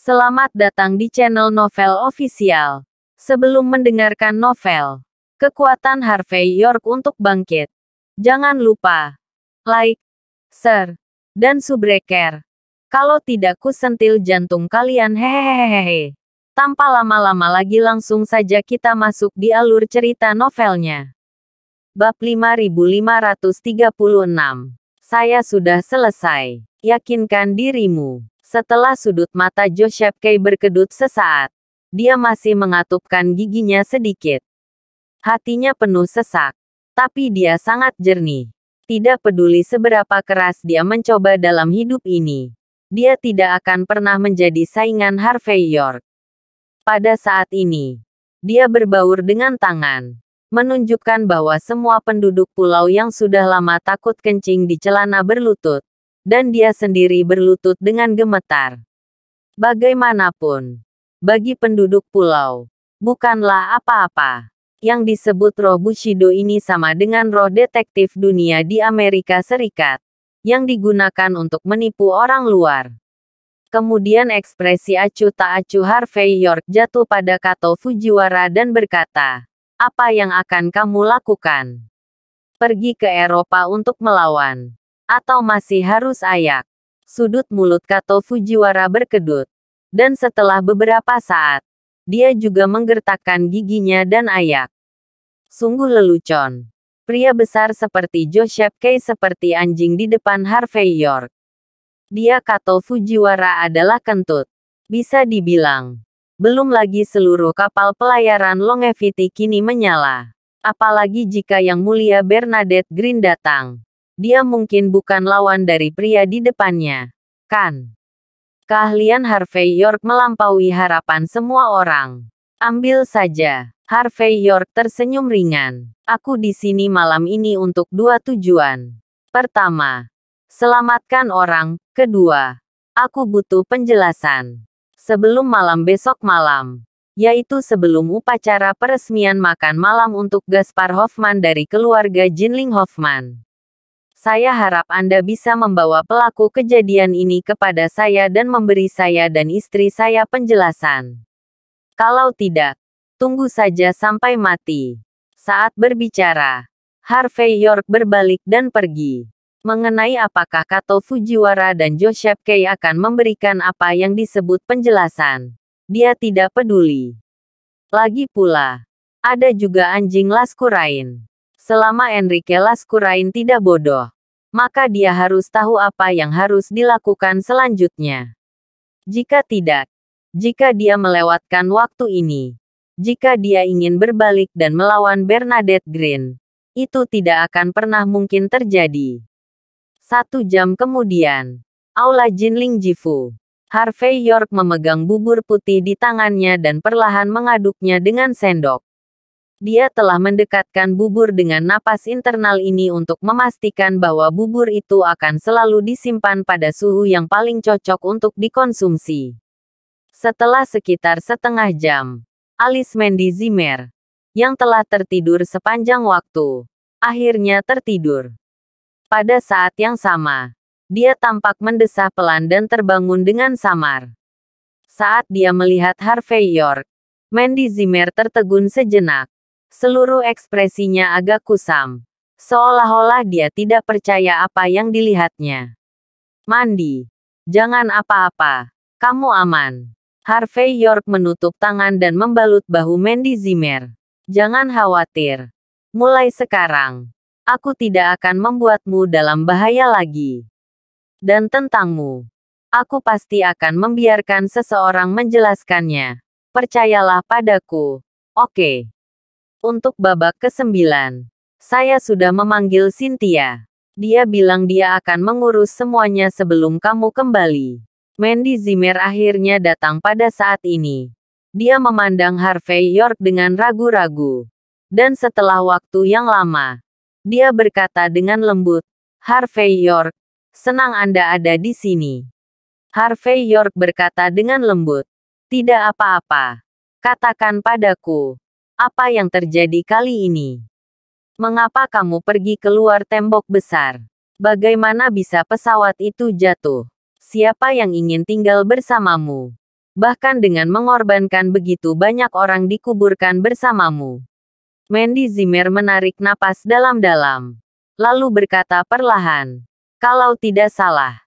Selamat datang di channel Novel Official. Sebelum mendengarkan novel, kekuatan Harvey York untuk bangkit, jangan lupa like, share, dan subscribe. Kalau tidak kusentil jantung kalian hehehehe. Tanpa lama-lama lagi langsung saja kita masuk di alur cerita novelnya. Bab 5536. Saya sudah selesai. Yakinkan dirimu. Setelah sudut mata Joseph Kay berkedut sesaat, dia masih mengatupkan giginya sedikit. Hatinya penuh sesak, tapi dia sangat jernih. Tidak peduli seberapa keras dia mencoba dalam hidup ini, dia tidak akan pernah menjadi saingan Harvey York. Pada saat ini, dia berbaur dengan tangan, menunjukkan bahwa semua penduduk pulau yang sudah lama takut kencing di celana berlutut, dan dia sendiri berlutut dengan gemetar. Bagaimanapun, bagi penduduk pulau, bukanlah apa-apa. Yang disebut roh Bushido ini sama dengan roh detektif dunia di Amerika Serikat, yang digunakan untuk menipu orang luar. Kemudian ekspresi acuh tak acuh Harvey York jatuh pada Kato Fujiwara dan berkata, "Apa yang akan kamu lakukan? Pergi ke Eropa untuk melawan? Atau masih harus ayak?" Sudut mulut Kato Fujiwara berkedut. Dan setelah beberapa saat, dia juga menggertakkan giginya dan ayak. Sungguh lelucon. Pria besar seperti Joseph Kay seperti anjing di depan Harvey York. Dia Kato Fujiwara adalah kentut. Bisa dibilang. Belum lagi seluruh kapal pelayaran Longevity kini menyala. Apalagi jika Yang Mulia Bernadette Green datang. Dia mungkin bukan lawan dari pria di depannya, kan? Keahlian Harvey York melampaui harapan semua orang. Ambil saja. Harvey York tersenyum ringan. Aku di sini malam ini untuk dua tujuan. Pertama, selamatkan orang. Kedua, aku butuh penjelasan. Sebelum malam besok malam, yaitu sebelum upacara peresmian makan malam untuk Gaspar Hoffman dari keluarga Jinling Hoffman. Saya harap Anda bisa membawa pelaku kejadian ini kepada saya dan memberi saya dan istri saya penjelasan. Kalau tidak, tunggu saja sampai mati. Saat berbicara, Harvey York berbalik dan pergi. Mengenai apakah Kato Fujiwara dan Joseph Kay akan memberikan apa yang disebut penjelasan, dia tidak peduli. Lagi pula, ada juga anjing Laskurain. Selama Enrique Laskurain tidak bodoh, maka dia harus tahu apa yang harus dilakukan selanjutnya. Jika tidak, jika dia melewatkan waktu ini, jika dia ingin berbalik dan melawan Bernadette Green, itu tidak akan pernah mungkin terjadi. 1 jam kemudian, Aula Jinling Jifu. Harvey York memegang bubur putih di tangannya dan perlahan mengaduknya dengan sendok. Dia telah mendekatkan bubur dengan napas internal ini untuk memastikan bahwa bubur itu akan selalu disimpan pada suhu yang paling cocok untuk dikonsumsi. Setelah sekitar setengah jam, alis Mandy Zimmer, yang telah tertidur sepanjang waktu, akhirnya tertidur. Pada saat yang sama, dia tampak mendesah pelan dan terbangun dengan samar. Saat dia melihat Harvey York, Mandy Zimmer tertegun sejenak. Seluruh ekspresinya agak kusam, seolah-olah dia tidak percaya apa yang dilihatnya. "Mandy, jangan apa-apa, kamu aman." Harvey York menutup tangan dan membalut bahu Mandy Zimmer. "Jangan khawatir. Mulai sekarang, aku tidak akan membuatmu dalam bahaya lagi. Dan tentangmu, aku pasti akan membiarkan seseorang menjelaskannya. Percayalah padaku, oke?" Untuk babak ke-9, saya sudah memanggil Cynthia. Dia bilang dia akan mengurus semuanya sebelum kamu kembali. Mandy Zimmer akhirnya datang pada saat ini. Dia memandang Harvey York dengan ragu-ragu. Dan setelah waktu yang lama, dia berkata dengan lembut, "Harvey York, senang Anda ada di sini." Harvey York berkata dengan lembut, "Tidak apa-apa. Katakan padaku. Apa yang terjadi kali ini? Mengapa kamu pergi keluar tembok besar? Bagaimana bisa pesawat itu jatuh? Siapa yang ingin tinggal bersamamu? Bahkan dengan mengorbankan begitu banyak orang dikuburkan bersamamu. Mandy Zimmer menarik napas dalam-dalam. Lalu berkata perlahan. Kalau tidak salah.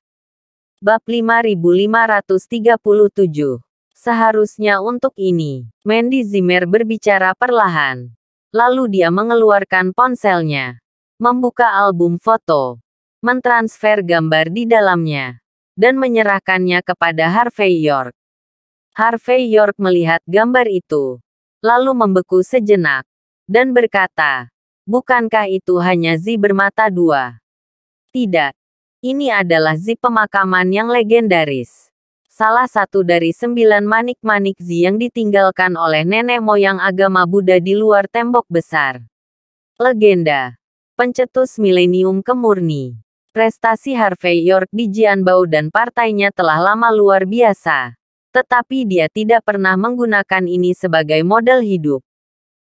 Bab 5537. Seharusnya untuk ini. Mandy Zimmer berbicara perlahan. Lalu dia mengeluarkan ponselnya. Membuka album foto. Mentransfer gambar di dalamnya. Dan menyerahkannya kepada Harvey York. Harvey York melihat gambar itu. Lalu membeku sejenak. Dan berkata, bukankah itu hanya Zi bermata dua? Tidak. Ini adalah Zi pemakaman yang legendaris. Salah satu dari 9 manik-manik Zi yang ditinggalkan oleh nenek moyang agama Buddha di luar tembok besar. Legenda. Pencetus milenium kemurni. Prestasi Harvey York di Jianbao dan partainya telah lama luar biasa. Tetapi dia tidak pernah menggunakan ini sebagai model hidup.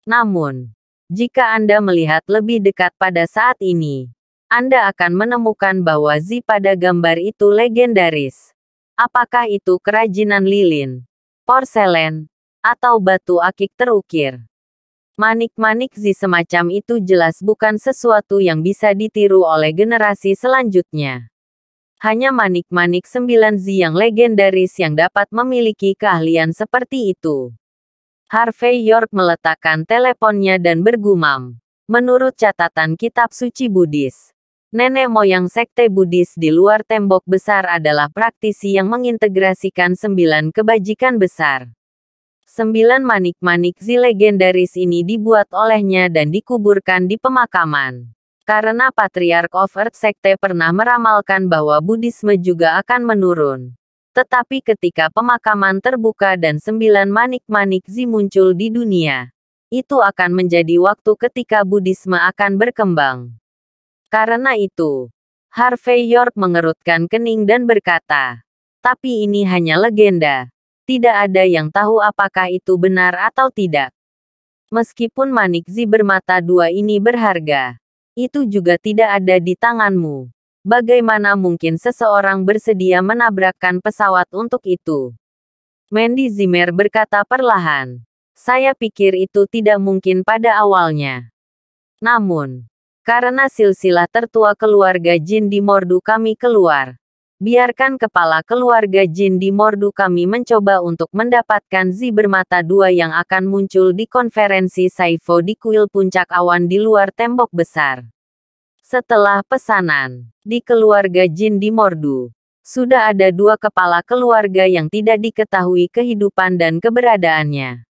Namun, jika Anda melihat lebih dekat pada saat ini, Anda akan menemukan bahwa Zi pada gambar itu legendaris. Apakah itu kerajinan lilin, porselen, atau batu akik terukir? Manik-manik Zi semacam itu jelas bukan sesuatu yang bisa ditiru oleh generasi selanjutnya. Hanya manik-manik 9 Zi yang legendaris yang dapat memiliki keahlian seperti itu. Harvey York meletakkan teleponnya dan bergumam. Menurut catatan kitab suci Buddhis, nenek moyang sekte Buddhis di luar tembok besar adalah praktisi yang mengintegrasikan 9 kebajikan besar. 9 manik-manik Zi legendaris ini dibuat olehnya dan dikuburkan di pemakaman. Karena Patriarch of Earth sekte pernah meramalkan bahwa Buddhisme juga akan menurun. Tetapi ketika pemakaman terbuka dan 9 manik-manik Zi muncul di dunia, itu akan menjadi waktu ketika Buddhisme akan berkembang. Karena itu, Harvey York mengerutkan kening dan berkata, tapi ini hanya legenda. Tidak ada yang tahu apakah itu benar atau tidak. Meskipun manik Zi bermata dua ini berharga, itu juga tidak ada di tanganmu. Bagaimana mungkin seseorang bersedia menabrakkan pesawat untuk itu? Mandy Zimmer berkata perlahan. Saya pikir itu tidak mungkin pada awalnya. Namun, karena silsilah tertua keluarga Jin di Mordu kami keluar, biarkan kepala keluarga Jin di Mordu kami mencoba untuk mendapatkan Zi bermata dua yang akan muncul di konferensi Saifo di kuil puncak awan di luar tembok besar. Setelah pesanan, di keluarga Jin di Mordu, sudah ada 2 kepala keluarga yang tidak diketahui kehidupan dan keberadaannya.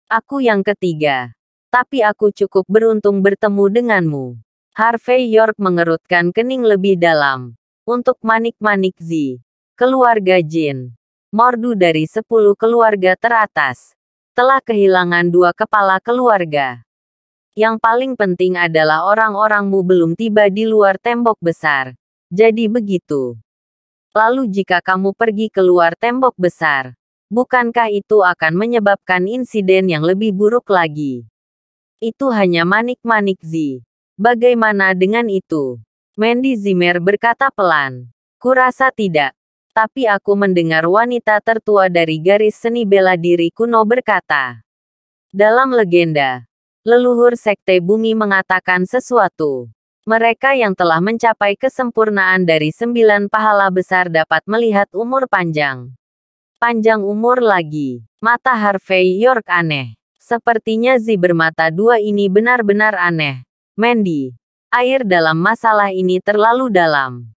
Aku yang ketiga. Tapi aku cukup beruntung bertemu denganmu. Harvey York mengerutkan kening lebih dalam. Untuk manik-manik Zi, keluarga Jin, Mordu dari 10 keluarga teratas, telah kehilangan 2 kepala keluarga. Yang paling penting adalah orang-orangmu belum tiba di luar tembok besar. Jadi begitu. Lalu jika kamu pergi keluar tembok besar, bukankah itu akan menyebabkan insiden yang lebih buruk lagi? Itu hanya manik-manik Zi. Bagaimana dengan itu? Mandy Zimmer berkata pelan. Kurasa tidak. Tapi aku mendengar wanita tertua dari garis seni bela diri kuno berkata. Dalam legenda, leluhur sekte bumi mengatakan sesuatu. Mereka yang telah mencapai kesempurnaan dari 9 pahala besar dapat melihat umur panjang. Panjang umur lagi. Mata Harvey York aneh. Sepertinya Zi bermata dua ini benar-benar aneh. Mandy. Air dalam masalah ini terlalu dalam.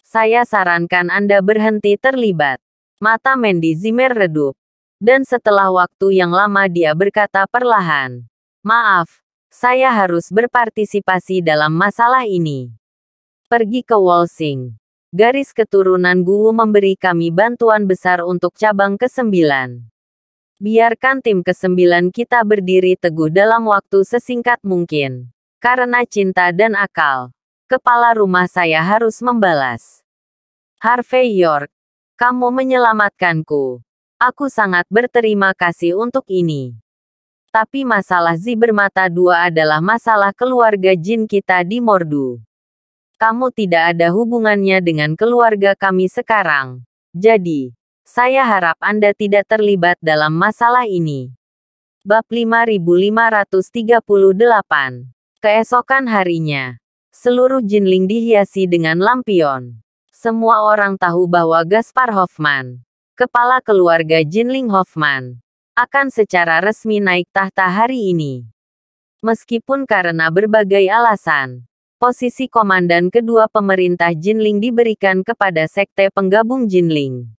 Saya sarankan Anda berhenti terlibat. Mata Mandy Zimmer redup. Dan setelah waktu yang lama dia berkata perlahan. Maaf, saya harus berpartisipasi dalam masalah ini. Pergi ke Wolsing. Garis keturunan Guwu memberi kami bantuan besar untuk cabang ke-9. Biarkan tim ke-9 kita berdiri teguh dalam waktu sesingkat mungkin. Karena cinta dan akal, kepala rumah saya harus membalas. Harvey York, kamu menyelamatkanku. Aku sangat berterima kasih untuk ini. Tapi masalah Zi bermata dua adalah masalah keluarga Jin kita di Mordu. Kamu tidak ada hubungannya dengan keluarga kami sekarang. Jadi, Saya harap Anda tidak terlibat dalam masalah ini. Bab 5538. Keesokan harinya, seluruh Jinling dihiasi dengan lampion. Semua orang tahu bahwa Gaspar Hoffman, kepala keluarga Jinling Hoffman, akan secara resmi naik tahta hari ini. Meskipun karena berbagai alasan, posisi komandan kedua pemerintah Jinling diberikan kepada sekte penggabung Jinling.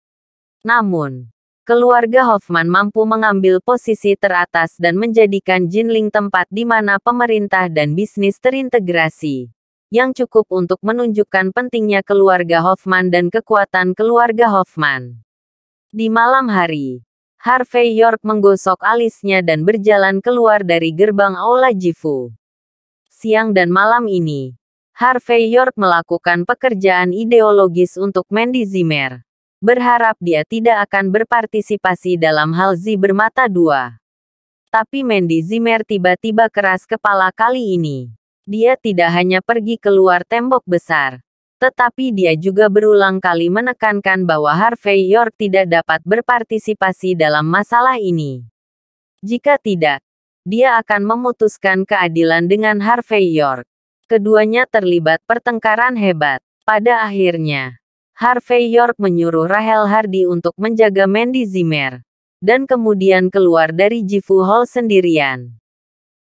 Namun, keluarga Hoffman mampu mengambil posisi teratas dan menjadikan Jinling tempat di mana pemerintah dan bisnis terintegrasi, yang cukup untuk menunjukkan pentingnya keluarga Hoffman dan kekuatan keluarga Hoffman. Di malam hari, Harvey York menggosok alisnya dan berjalan keluar dari gerbang Aula Jifu. Siang dan malam ini, Harvey York melakukan pekerjaan ideologis untuk Mandy Zimmer, berharap dia tidak akan berpartisipasi dalam hal Zi bermata dua. Tapi Mandy Zimmer tiba-tiba keras kepala kali ini. Dia tidak hanya pergi keluar tembok besar, tetapi dia juga berulang kali menekankan bahwa Harvey York tidak dapat berpartisipasi dalam masalah ini. Jika tidak, dia akan memutuskan keadilan dengan Harvey York. Keduanya terlibat pertengkaran hebat. Pada akhirnya, Harvey York menyuruh Rahel Hardy untuk menjaga Mandy Zimmer, dan kemudian keluar dari Jifu Hall sendirian.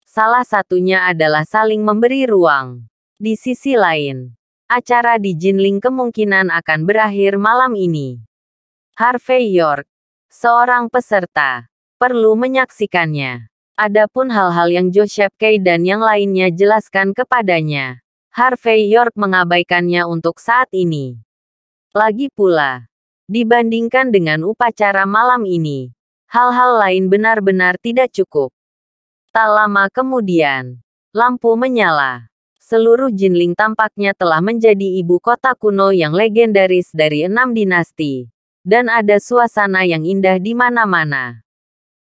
Salah satunya adalah saling memberi ruang. Di sisi lain, acara di Jinling kemungkinan akan berakhir malam ini. Harvey York, seorang peserta, perlu menyaksikannya. Adapun hal-hal yang Joseph Kay dan yang lainnya jelaskan kepadanya, Harvey York mengabaikannya untuk saat ini. Lagi pula, dibandingkan dengan upacara malam ini, hal-hal lain benar-benar tidak cukup. Tak lama kemudian, lampu menyala. Seluruh Jinling tampaknya telah menjadi ibu kota kuno yang legendaris dari 6 dinasti. Dan ada suasana yang indah di mana-mana.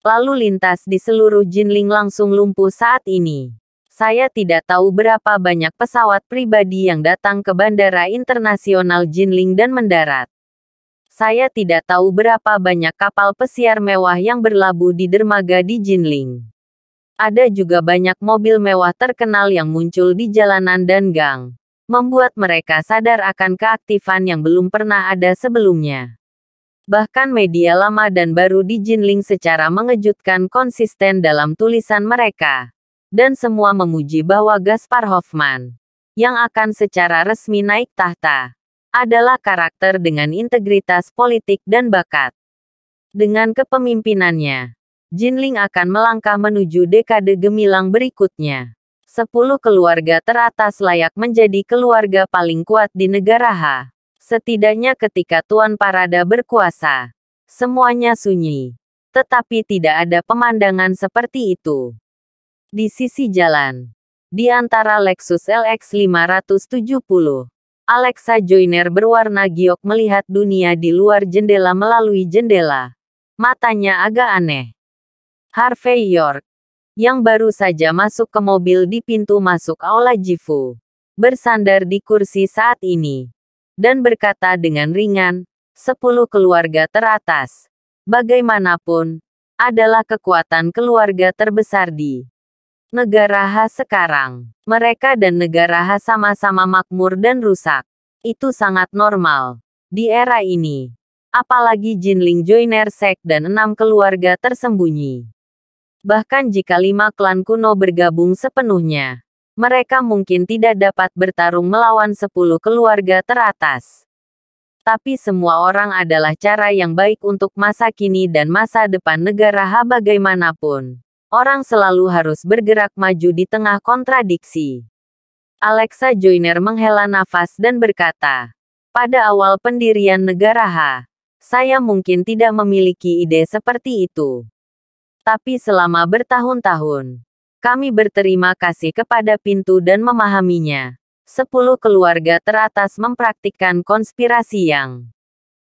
Lalu lintas di seluruh Jinling langsung lumpuh saat ini. Saya tidak tahu berapa banyak pesawat pribadi yang datang ke Bandara Internasional Jinling dan mendarat. Saya tidak tahu berapa banyak kapal pesiar mewah yang berlabuh di dermaga di Jinling. Ada juga banyak mobil mewah terkenal yang muncul di jalanan dan gang, membuat mereka sadar akan keaktifan yang belum pernah ada sebelumnya. Bahkan media lama dan baru di Jinling secara mengejutkan konsisten dalam tulisan mereka, dan semua memuji bahwa Gaspar Hoffman, yang akan secara resmi naik tahta, adalah karakter dengan integritas politik dan bakat. Dengan kepemimpinannya, Jinling akan melangkah menuju dekade gemilang berikutnya. 10 keluarga teratas layak menjadi keluarga paling kuat di negara H. Setidaknya ketika Tuan Parada berkuasa, semuanya sunyi. Tetapi tidak ada pemandangan seperti itu. Di sisi jalan, di antara Lexus LX 570, Alexa Joyner berwarna giok melihat dunia di luar jendela melalui jendela. Matanya agak aneh. Harvey York, yang baru saja masuk ke mobil di pintu masuk Aula Jifu, bersandar di kursi saat ini, dan berkata dengan ringan, 10 keluarga teratas, bagaimanapun, adalah kekuatan keluarga terbesar di negara H sekarang. Mereka dan negara H sama-sama makmur dan rusak. Itu sangat normal di era ini. Apalagi Jinling Joyner Sek dan 6 keluarga tersembunyi. Bahkan jika 5 klan kuno bergabung sepenuhnya, mereka mungkin tidak dapat bertarung melawan 10 keluarga teratas. Tapi semua orang adalah cara yang baik untuk masa kini dan masa depan negara H bagaimanapun. Orang selalu harus bergerak maju di tengah kontradiksi. Alexa Joyner menghela nafas dan berkata, pada awal pendirian negara H, saya mungkin tidak memiliki ide seperti itu. Tapi selama bertahun-tahun, kami berterima kasih kepada pintu dan memahaminya. 10 keluarga teratas mempraktikkan konspirasi yang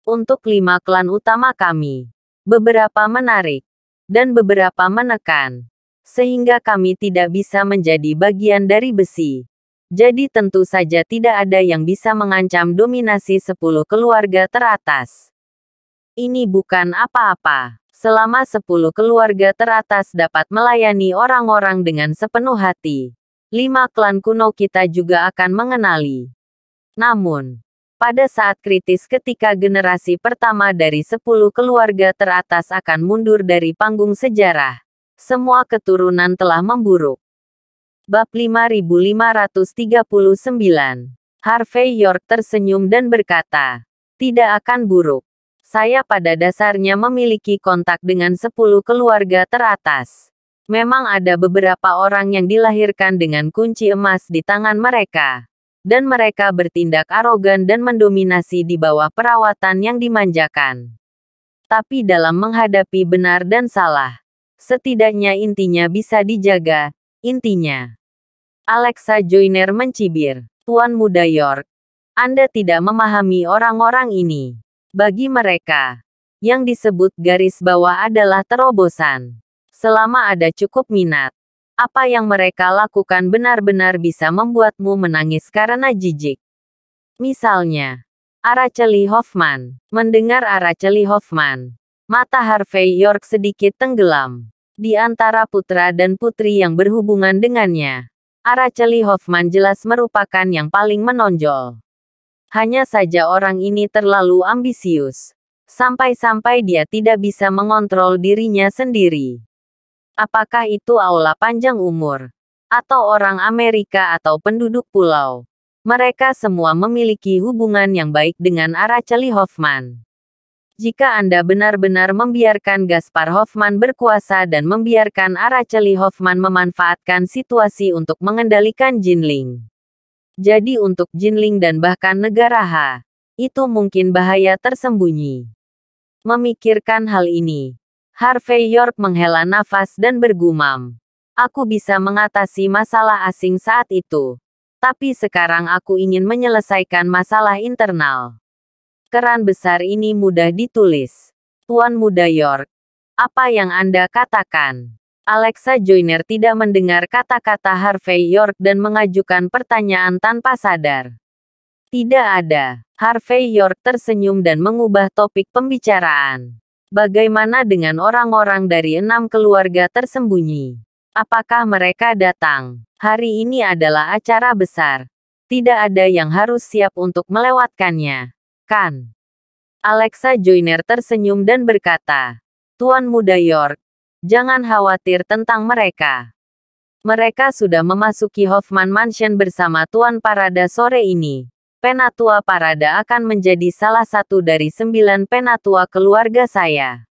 untuk 5 klan utama kami. Beberapa menarik, dan beberapa menekan. Sehingga kami tidak bisa menjadi bagian dari besi. Jadi tentu saja tidak ada yang bisa mengancam dominasi 10 keluarga teratas. Ini bukan apa-apa. Selama 10 keluarga teratas dapat melayani orang-orang dengan sepenuh hati, 5 klan kuno kita juga akan mengenali. Namun, pada saat kritis ketika generasi pertama dari 10 keluarga teratas akan mundur dari panggung sejarah, semua keturunan telah memburuk. Bab 5539. Harvey York tersenyum dan berkata, "Tidak akan buruk. Saya pada dasarnya memiliki kontak dengan 10 keluarga teratas. Memang ada beberapa orang yang dilahirkan dengan kunci emas di tangan mereka. Dan mereka bertindak arogan dan mendominasi di bawah perawatan yang dimanjakan. Tapi dalam menghadapi benar dan salah, setidaknya intinya bisa dijaga, intinya." Alexa Joyner mencibir. Tuan Muda York, Anda tidak memahami orang-orang ini. Bagi mereka, yang disebut garis bawah adalah terobosan. Selama ada cukup minat, apa yang mereka lakukan benar-benar bisa membuatmu menangis karena jijik. Misalnya, Araceli Hoffman. Mendengar Araceli Hoffman, mata Harvey York sedikit tenggelam. Di antara putra dan putri yang berhubungan dengannya, Araceli Hoffman jelas merupakan yang paling menonjol. Hanya saja orang ini terlalu ambisius. Sampai-sampai dia tidak bisa mengontrol dirinya sendiri. Apakah itu aula panjang umur? Atau orang Amerika atau penduduk pulau? Mereka semua memiliki hubungan yang baik dengan Araceli Hoffman. Jika Anda benar-benar membiarkan Gaspar Hoffman berkuasa dan membiarkan Araceli Hoffman memanfaatkan situasi untuk mengendalikan Jinling. Jadi untuk Jinling dan bahkan negara H, itu mungkin bahaya tersembunyi. Memikirkan hal ini, Harvey York menghela nafas dan bergumam. Aku bisa mengatasi masalah asing saat itu. Tapi sekarang aku ingin menyelesaikan masalah internal. Keran besar ini mudah ditulis. Tuan Muda York, apa yang Anda katakan? Alexa Joyner tidak mendengar kata-kata Harvey York dan mengajukan pertanyaan tanpa sadar. Tidak ada. Harvey York tersenyum dan mengubah topik pembicaraan. Bagaimana dengan orang-orang dari 6 keluarga tersembunyi? Apakah mereka datang? Hari ini adalah acara besar. Tidak ada yang harus siap untuk melewatkannya. Kan? Alexa Joyner tersenyum dan berkata, Tuan Muda York, jangan khawatir tentang mereka. Mereka sudah memasuki Hoffman Mansion bersama Tuan Parada sore ini. Penatua Parada akan menjadi salah satu dari 9 penatua keluarga saya.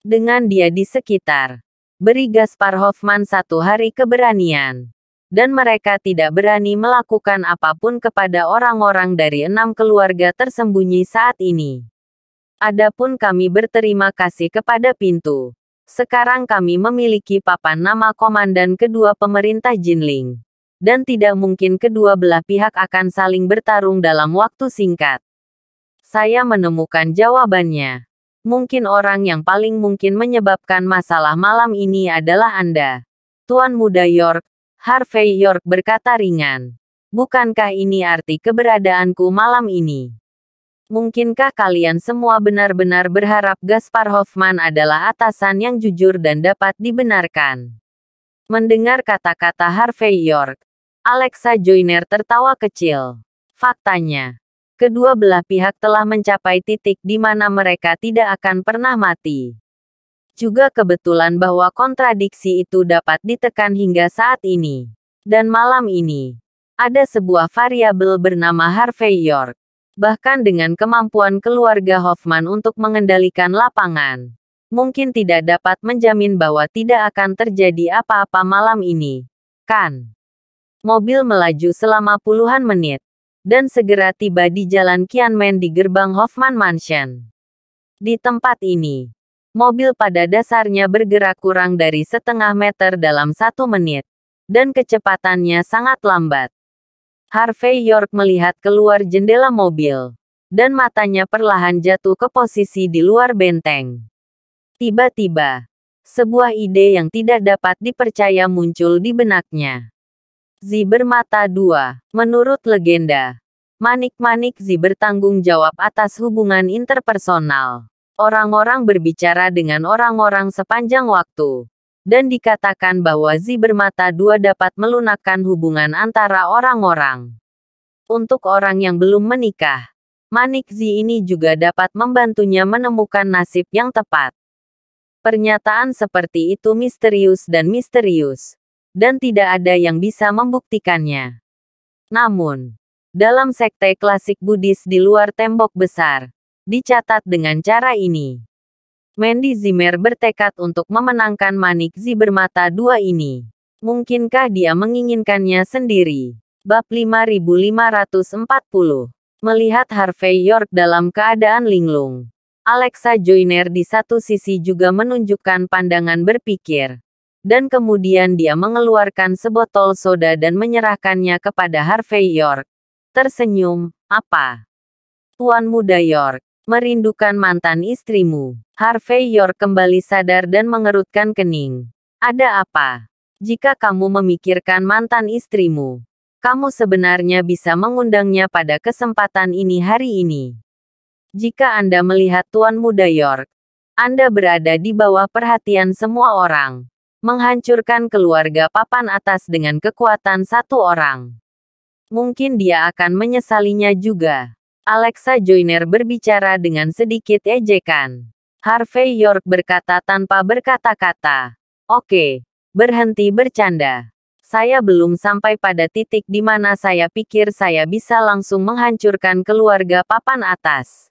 Dengan dia di sekitar, beri Gaspar Hoffman 1 hari keberanian. Dan mereka tidak berani melakukan apapun kepada orang-orang dari 6 keluarga tersembunyi saat ini. Adapun kami berterima kasih kepada pintu. Sekarang kami memiliki papan nama komandan kedua pemerintah Jinling. Dan tidak mungkin kedua belah pihak akan saling bertarung dalam waktu singkat. Saya menemukan jawabannya. Mungkin orang yang paling mungkin menyebabkan masalah malam ini adalah Anda. Tuan Muda York, Harvey York berkata ringan. Bukankah ini arti keberadaanku malam ini? Mungkinkah kalian semua benar-benar berharap Gaspar Hoffman adalah atasan yang jujur dan dapat dibenarkan? Mendengar kata-kata Harvey York, Alexa Joyner tertawa kecil. Faktanya, kedua belah pihak telah mencapai titik di mana mereka tidak akan pernah mati. Juga kebetulan bahwa kontradiksi itu dapat ditekan hingga saat ini. Dan malam ini, ada sebuah variabel bernama Harvey York. Bahkan dengan kemampuan keluarga Hoffman untuk mengendalikan lapangan, mungkin tidak dapat menjamin bahwa tidak akan terjadi apa-apa malam ini. Kan? Mobil melaju selama puluhan menit, dan segera tiba di Jalan Qianmen di gerbang Hoffman Mansion. Di tempat ini, mobil pada dasarnya bergerak kurang dari setengah meter dalam 1 menit, dan kecepatannya sangat lambat. Harvey York melihat keluar jendela mobil, dan matanya perlahan jatuh ke posisi di luar benteng. Tiba-tiba, sebuah ide yang tidak dapat dipercaya muncul di benaknya. Zi bermata 2. Menurut legenda, manik-manik Zi bertanggung jawab atas hubungan interpersonal. Orang-orang berbicara dengan orang-orang sepanjang waktu. Dan dikatakan bahwa Zi bermata dua dapat melunakkan hubungan antara orang-orang. Untuk orang yang belum menikah, manik Zi ini juga dapat membantunya menemukan nasib yang tepat. Pernyataan seperti itu misterius, dan tidak ada yang bisa membuktikannya. Namun, dalam sekte klasik Buddhis di luar tembok besar, dicatat dengan cara ini. Mandy Zimmer bertekad untuk memenangkan manik Zi bermata dua ini. Mungkinkah dia menginginkannya sendiri? Bab 5540. Melihat Harvey York dalam keadaan linglung, Alexa Joyner di satu sisi juga menunjukkan pandangan berpikir. Dan kemudian dia mengeluarkan sebotol soda dan menyerahkannya kepada Harvey York. Tersenyum, apa? Tuan Muda York, merindukan mantan istrimu. Harvey York kembali sadar dan mengerutkan kening. Ada apa? Jika kamu memikirkan mantan istrimu, kamu sebenarnya bisa mengundangnya pada kesempatan ini hari ini. Jika Anda melihat Tuan Muda York, Anda berada di bawah perhatian semua orang. Menghancurkan keluarga papan atas dengan kekuatan satu orang. Mungkin dia akan menyesalinya juga. Alexa Joyner berbicara dengan sedikit ejekan. Harvey York berkata tanpa berkata-kata. Oke, berhenti bercanda. Saya belum sampai pada titik di mana saya pikir saya bisa langsung menghancurkan keluarga papan atas.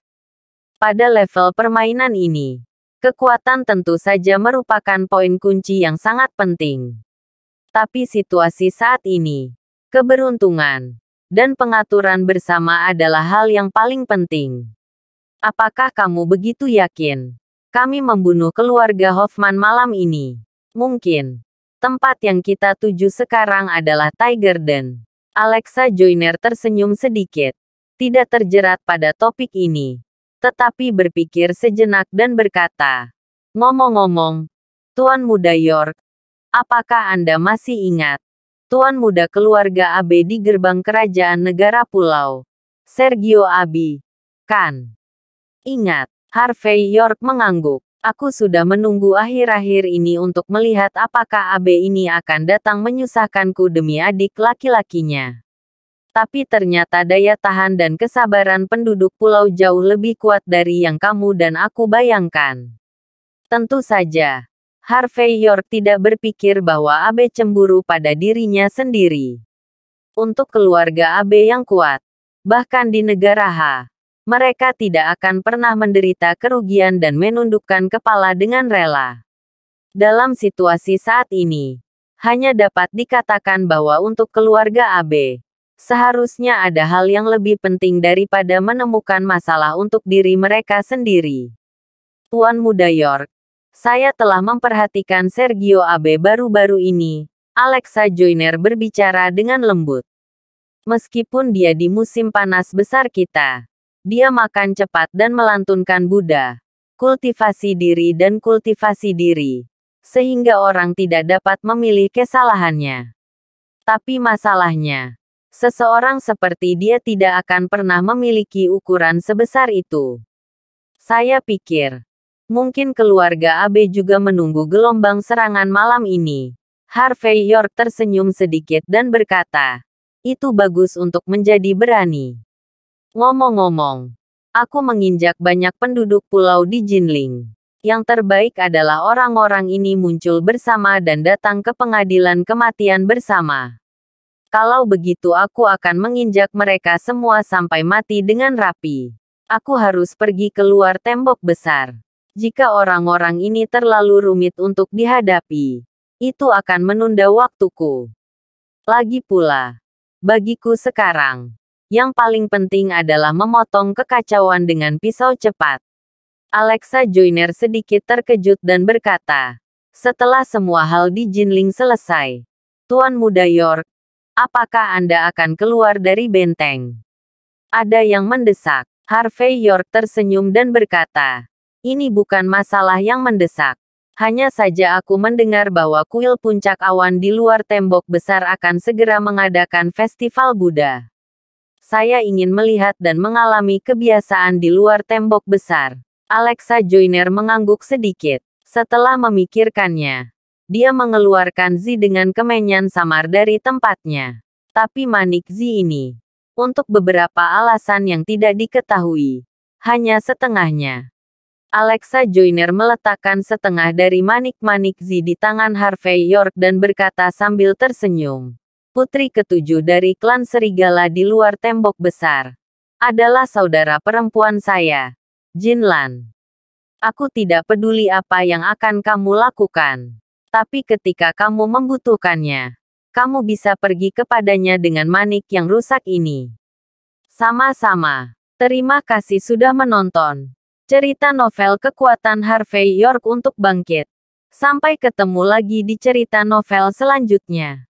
Pada level permainan ini, kekuatan tentu saja merupakan poin kunci yang sangat penting. Tapi situasi saat ini, keberuntungan, dan pengaturan bersama adalah hal yang paling penting. Apakah kamu begitu yakin? Kami membunuh keluarga Hoffman malam ini. Mungkin. Tempat yang kita tuju sekarang adalah Tiger Den. Alexa Joyner tersenyum sedikit. Tidak terjerat pada topik ini. Tetapi berpikir sejenak dan berkata, ngomong-ngomong, Tuan Muda York, apakah Anda masih ingat? Tuan Muda keluarga Abe di gerbang kerajaan negara pulau. Sergio Abi. Kan? Ingat, Harvey York mengangguk. Aku sudah menunggu akhir-akhir ini untuk melihat apakah Abe ini akan datang menyusahkanku demi adik laki-lakinya. Tapi ternyata daya tahan dan kesabaran penduduk pulau jauh lebih kuat dari yang kamu dan aku bayangkan. Tentu saja, Harvey York tidak berpikir bahwa Abe cemburu pada dirinya sendiri. Untuk keluarga Abe yang kuat, bahkan di negara H, mereka tidak akan pernah menderita kerugian dan menundukkan kepala dengan rela. Dalam situasi saat ini, hanya dapat dikatakan bahwa untuk keluarga Abe, seharusnya ada hal yang lebih penting daripada menemukan masalah untuk diri mereka sendiri. Tuan Muda York, saya telah memperhatikan Sergio Abe baru-baru ini. Alexa Joyner berbicara dengan lembut. Meskipun dia di musim panas besar kita, dia makan cepat dan melantunkan Buddha, kultivasi diri dan kultivasi diri, sehingga orang tidak dapat memilih kesalahannya. Tapi masalahnya, seseorang seperti dia tidak akan pernah memiliki ukuran sebesar itu. Saya pikir, mungkin keluarga Abe juga menunggu gelombang serangan malam ini. Harvey York tersenyum sedikit dan berkata, itu bagus untuk menjadi berani. Ngomong-ngomong, aku menginjak banyak penduduk pulau di Jinling. Yang terbaik adalah orang-orang ini muncul bersama dan datang ke pengadilan kematian bersama. Kalau begitu aku akan menginjak mereka semua sampai mati dengan rapi. Aku harus pergi keluar tembok besar. Jika orang-orang ini terlalu rumit untuk dihadapi, itu akan menunda waktuku. Lagi pula, bagiku sekarang, yang paling penting adalah memotong kekacauan dengan pisau cepat. Alexa Joyner sedikit terkejut dan berkata, setelah semua hal di Jinling selesai, Tuan Muda York, apakah Anda akan keluar dari benteng? Ada yang mendesak. Harvey York tersenyum dan berkata, ini bukan masalah yang mendesak. Hanya saja aku mendengar bahwa kuil puncak awan di luar tembok besar akan segera mengadakan festival Buddha. Saya ingin melihat dan mengalami kebiasaan di luar tembok besar. Alexa Joyner mengangguk sedikit. Setelah memikirkannya, dia mengeluarkan Z dengan kemenyan samar dari tempatnya. Tapi manik Z ini, untuk beberapa alasan yang tidak diketahui, hanya setengahnya. Alexa Joyner meletakkan setengah dari manik-manik Z di tangan Harvey York dan berkata sambil tersenyum. Putri ketujuh dari klan serigala di luar tembok besar adalah saudara perempuan saya, Jinlan. Aku tidak peduli apa yang akan kamu lakukan. Tapi ketika kamu membutuhkannya, kamu bisa pergi kepadanya dengan manik yang rusak ini. Sama-sama. Terima kasih sudah menonton. Cerita novel kekuatan Harvey York untuk bangkit. Sampai ketemu lagi di cerita novel selanjutnya.